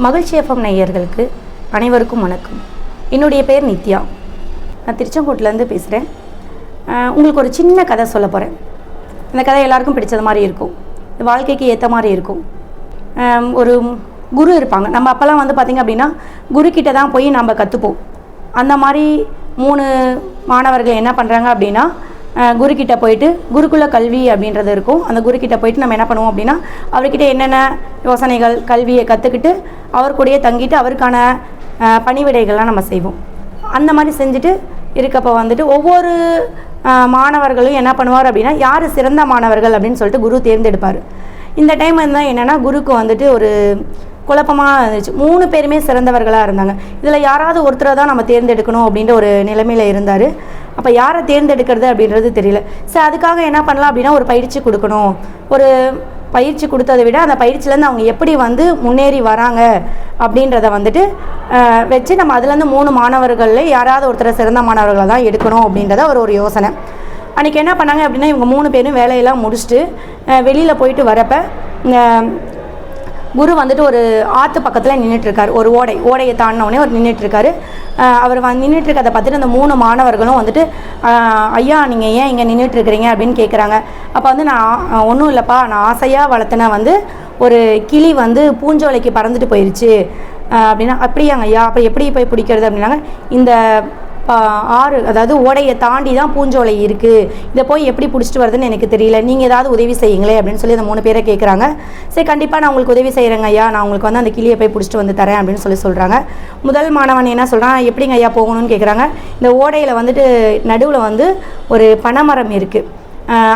மகிழ்ச்சி எஃப்எம் நேயர்களுக்கு அனைவருக்கும் வணக்கம். என்னுடைய பேர் நித்யா. நான் திருச்செங்கோட்டிலேருந்து பேசுகிறேன். உங்களுக்கு ஒரு சின்ன கதை சொல்ல போகிறேன். இந்த கதை எல்லாருக்கும் பிடிச்சது மாதிரி இருக்கும், வாழ்க்கைக்கு ஏற்ற மாதிரி இருக்கும். ஒரு குரு இருப்பாங்க. நம்ம அப்போல்லாம் பார்த்திங்க அப்படின்னா குருக்கிட்ட தான் போய் நம்ம கற்றுப்போம். அந்த மாதிரி 3 மாணவர்கள் என்ன பண்ணுறாங்க அப்படின்னா, குருக்கிட்ட போயிட்டு குருகுல கல்வி அப்படின்றது இருக்கும். அந்த குருக்கிட்ட போயிட்டு நம்ம என்ன பண்ணுவோம் அப்படின்னா, அவர்கிட்ட என்னென்ன யோசனைகள் கல்வியை கற்றுக்கிட்டு அவர் கூடயே தங்கிட்டு அவருக்கான பணிவிடைகள்லாம் நம்ம செய்வோம். அந்த மாதிரி செஞ்சுட்டு இருக்கப்போ ஒவ்வொரு மாணவர்களும் என்ன பண்ணுவார் அப்படின்னா, யார் சிறந்த மாணவர்கள் அப்படின்னு சொல்லிட்டு குரு தேர்ந்தெடுப்பார். இந்த டைம் தான் என்னென்னா குருக்கு ஒரு குழப்பமாக இருந்துச்சு. 3 பேருமே சிறந்தவர்களாக இருந்தாங்க. இதில் யாராவது ஒருத்தரை தான் நம்ம தேர்ந்தெடுக்கணும் அப்படின்ற ஒரு நிலைமையில் இருந்தார். அப்போ யாரை தேர்ந்தெடுக்கிறது அப்படின்றது தெரியல. சரி, அதுக்காக என்ன பண்ணலாம் அப்படின்னா, ஒரு பயிற்சி கொடுக்கணும். ஒரு பயிற்சி கொடுத்ததை விட அந்த பயிற்சியிலேருந்து அவங்க எப்படி முன்னேறி வராங்க அப்படின்றத வச்சு நம்ம அதுலேருந்து 3 மாணவர்களில் யாராவது ஒருத்தரை சிறந்த மாணவர்களை தான் எடுக்கணும் அப்படின்றத ஒரு யோசனை. அன்றைக்கி என்ன பண்ணாங்க அப்படின்னா, இவங்க 3 பேரும் வேலையெல்லாம் முடிச்சுட்டு வெளியில் போயிட்டு வரப்போ குரு ஒரு ஆற்று பக்கத்தில் நின்றுட்டுருக்கார். ஒரு ஓடையை தாண்டினவுடனே நின்றுட்டுருக்காரு. அவர் நின்றுட்டுருக்கதை பார்த்துட்டு அந்த 3 மாணவர்களும் ஐயா நீங்கள் ஏன் இங்கே நின்றுட்டுருக்கிறீங்க அப்படின்னு கேட்குறாங்க. அப்போ நான் ஒன்றும் இல்லைப்பா, நான் ஆசையாக வளர்த்தின ஒரு கிளி பூஞ்சோலைக்கு பறந்துட்டு போயிடுச்சு அப்படின்னா. அப்படியாங்க ஐயா, அப்போ எப்படி போய் பிடிக்கிறது அப்படின்னாங்க. இந்த ஆறு, அதாவது ஓடையை தாண்டி தான் பூஞ்சோலை இருக்குது, இதை போய் எப்படி பிடிச்சிட்டு வருதுன்னு எனக்கு தெரியல, நீங்கள் ஏதாவது உதவி செய்யுங்களே அப்படின்னு சொல்லி அந்த 3 பேரை கேட்குறாங்க. சரி, கண்டிப்பாக நான் உங்களுக்கு உதவி செய்கிறேங்க ஐயா, நான் உங்களுக்கு அந்த கிளியை போய் பிடிச்சிட்டு தரேன் அப்படின்னு சொல்கிறாங்க. முதல் மாணவன் என்ன சொல்கிறான், எப்படிங்க ஐயா போகணும்னு கேட்குறாங்க. இந்த ஓடையில் நடுவில் ஒரு பனைமரம் இருக்குது.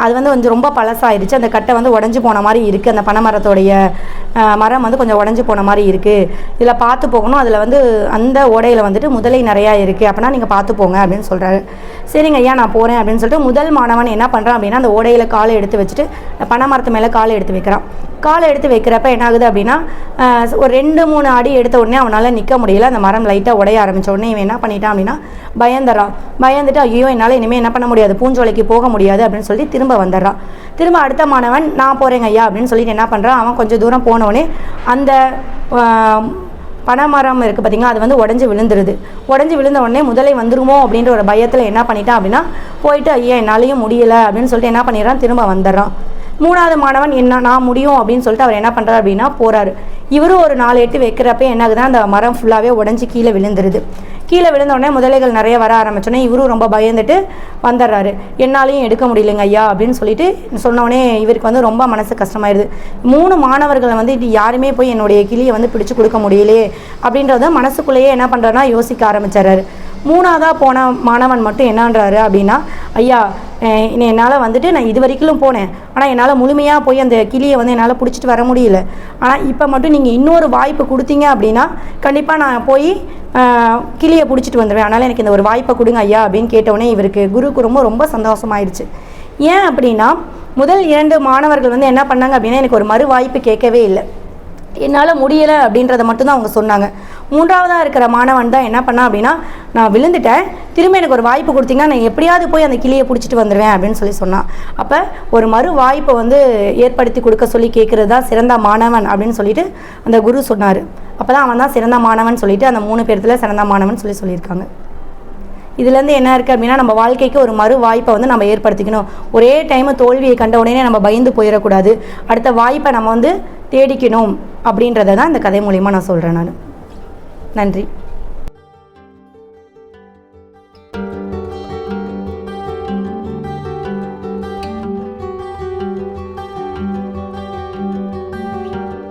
அது கொஞ்சம் ரொம்ப பழசாயிருச்சு. அந்த கட்டை உடஞ்சி போன மாதிரி இருக்குது. அந்த பனைமரத்தோடைய மரம் கொஞ்சம் உடஞ்சி போன மாதிரி இருக்குது. இதில் பார்த்து போகணும். அதில் அந்த ஓடையில் முதலை நிறையா இருக்குது. அப்படின்னா நீங்கள் பார்த்து போங்க அப்படின்னு சொல்கிறாரு. சரிங்க ஐயா, நான் போகிறேன் அப்படின்னு சொல்லிட்டு முதல் மாணவன் என்ன பண்ணுறான் அப்படின்னா, அந்த ஓடையில் காலை எடுத்து வச்சுட்டு பனைமரத்து மேலே காலை எடுத்து வைக்கிறான். காலை எடுத்து வைக்கிறப்ப என்ன ஆகுது அப்படின்னா, ஒரு 2-3 அடி எடுத்த உடனே அவனால் நிற்க முடியல. அந்த மரம் லைட்டாக உடைய ஆரம்பித்த உடனே இவன் என்ன பண்ணிட்டான் அப்படின்னா, பயந்துட்டு ஐயோ என்னால் இனிமேல் என்ன பண்ண முடியாது, பூஞ்சோலைக்கு போக முடியாது அப்படின்னு சொல்லி திரும்ப வந்துடுறான். திரும்ப அடுத்த மாணவன் நான் போகிறேங்க ஐயா அப்படின்னு சொல்லிட்டு என்ன பண்ணுறான், அவன் கொஞ்சம் தூரம் போனோடனே அந்த பனைமரம் இருக்குது பார்த்திங்களா, அது உடஞ்சி விழுந்துருது. உடஞ்சி விழுந்த உடனே முதலை வந்துருமோ அப்படின்ற ஒரு பயத்தில் என்ன பண்ணிட்டான் அப்படின்னா, போயிட்டு ஐயா என்னாலையும் முடியலை அப்படின்னு சொல்லிட்டு என்ன பண்ணிடுறான், திரும்ப வந்துடுறான். 3வது மாணவன் நான் முடியும் அப்படின்னு சொல்லிட்டு அவர் என்ன பண்ணுறாரு அப்படின்னா போகிறாரு. இவரும் ஒரு 4 எட்டு வைக்கிறப்ப என்ன ஆகுதுன்னா, அந்த மரம் ஃபுல்லாகவே உடஞ்சி கீழே விழுந்துருது. கீழே விழுந்த உடனே முதலைகள் நிறைய வர ஆரம்பிச்சோடனே இவரும் ரொம்ப பயந்துட்டு வந்துடுறாரு. என்னாலையும் எடுக்க முடியலைங்க ஐயா அப்படின்னு சொல்லிட்டு சொன்னோடனே இவருக்கு ரொம்ப மனசு கஷ்டமாயிருது. 3 மாணவர்களை இது யாருமே போய் என்னுடைய கிளியை பிடிச்சு கொடுக்க முடியலையே அப்படின்றத மனசுக்குள்ளேயே என்ன பண்ணுறாருன்னா யோசிக்க ஆரம்பிச்சிடறாரு. 3ஆவதாக போன மாணவன் மட்டும் என்னன்றாரு அப்படின்னா, ஐயா என்னால் நான் இது வரைக்கும் போனேன், ஆனால் என்னால் முழுமையாக போய் அந்த கிளியை என்னால் பிடிச்சிட்டு வர முடியல. ஆனால் இப்போ மட்டும் நீங்கள் இன்னொரு வாய்ப்பு கொடுத்தீங்க அப்படின்னா கண்டிப்பாக நான் போய் கிளியை பிடிச்சிட்டு வந்துடுவேன். அதனால் எனக்கு இந்த ஒரு வாய்ப்பை கொடுங்க ஐயா அப்படின்னு கேட்டவுடனே இவருக்கு குருக்கு ரொம்ப சந்தோஷமாயிடுச்சு. ஏன் அப்படின்னா, முதல் 2 மாணவர்கள் என்ன பண்ணாங்க அப்படின்னா, எனக்கு ஒரு மறு வாய்ப்பு கேட்கவே இல்லை, என்னால் முடியலை அப்படின்றத மட்டும்தான் அவங்க சொன்னாங்க. 3ஆவதாக இருக்கிற மாணவன் தான் என்ன பண்ணா அப்படின்னா, நான் விழுந்துட்டேன், திரும்ப எனக்கு ஒரு வாய்ப்பு கொடுத்தீங்கன்னா நான் எப்படியாவது போய் அந்த கிளியை பிடிச்சிட்டு வந்துடுவேன் அப்படின்னு சொல்லி சொன்னான். அப்போ ஒரு மறு வாய்ப்பை ஏற்படுத்தி கொடுக்க சொல்லி கேட்குறது தான் சிறந்த மாணவன் அப்படின்னு சொல்லிட்டு அந்த குரு சொன்னார். அப்போ தான் அவன் தான் சிறந்த மாணவன் சொல்லிட்டு அந்த 3 பேர்த்தில் சிறந்த மாணவன் சொல்லியிருக்காங்க. இதுலேருந்து என்ன இருக்குது அப்படின்னா, நம்ம வாழ்க்கைக்கு ஒரு மறு வாய்ப்பை நம்ம ஏற்படுத்திக்கணும். ஒரே டைமு தோல்வியை கண்ட உடனே நம்ம பயந்து போயிடக்கூடாது. அடுத்த வாய்ப்பை நம்ம தேடிக்கணும் அப்படின்றத தான் இந்த கதை மூலிமா நான் சொல்கிறேன். நன்றி.